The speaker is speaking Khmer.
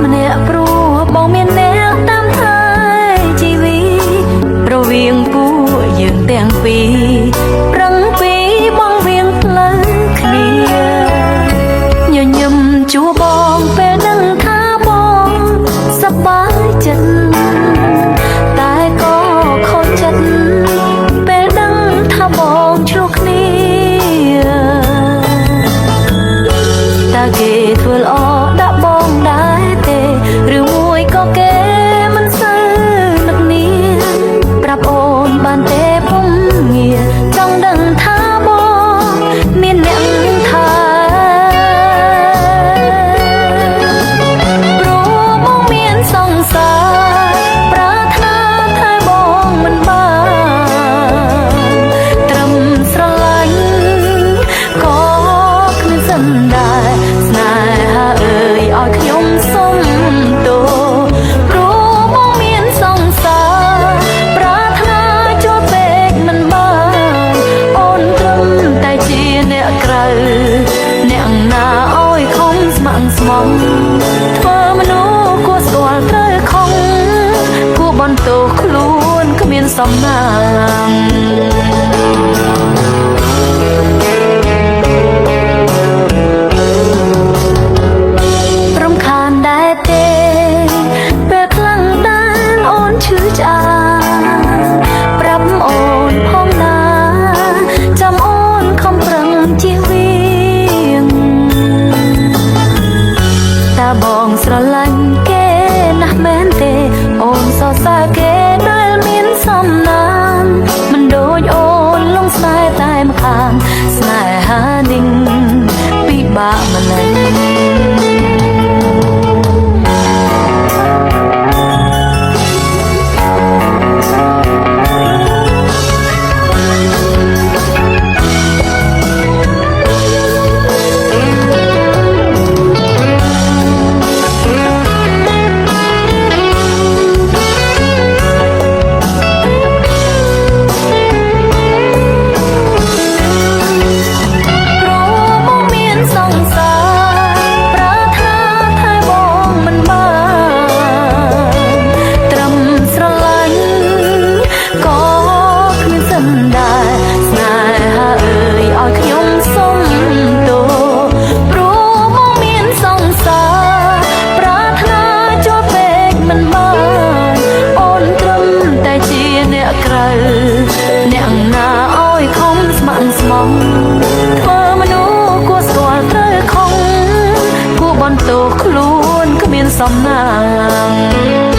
ម្នាក់ព្រោះបងមានអ្នកតាមថែជីវីរវាងពួកយើងទាំងពីរប្រឹងពីបងវៀងផ្លូវគ្នាញញឹមជួបងពេលដឹងថាបងសប្បាយចិត្តតែក៏ខូចចិត្តពេលដឹងថាបងឆ្លោះគ្នាតើគេធ្វើល្អដាក់បងដែរទេឬមួយក៏គេមិនសូវនឹកនាប្រាប់អូនបានទេពុំងារចង់ដឹងថាបងមានអ្នកថាព្រោះបងមានសង្សារប្រាថ្នាថែបងមិនបានត្រឹមស្រឡាញ់ក៏គ្មានសិនដែរស្នេហាអើយឲ្យខ្ញុំសុំទោព្រោះបងមានសង្សារប្រាថ្នាចូលពេកមិនបានអូនត្រឹមតែជាអ្នកក្រៅអ្នកណាឲ្យខំស្ម័គ្រស្មោះធ្វើមនុស្សគួរស្គាល់ត្រូវខំគួរបន្ទោសខ្លួនគ្មានសំណាងរំខានដែរទេពេលខ្លាំងតែនអូនឈឺឆ្អាលប្រាប់អូនផងណាចាំអូនខំប្រឹងជៀសវាងតើបងស្រឡាញ់គេណាស់មែនទេអូនសរសើរគេដែលមានសំណានមិនដូចអូនលងស្នេហ៍តែម្ខាងស្នេហានេះពិបាកម្ល៉េះអ្នកណាឲ្យខំស្ម័គ្រស្មោះធ្វើមនុស្សគួរស្គាល់ត្រូវខំគួរបន្ទោសខ្លួនគ្មានសំណាង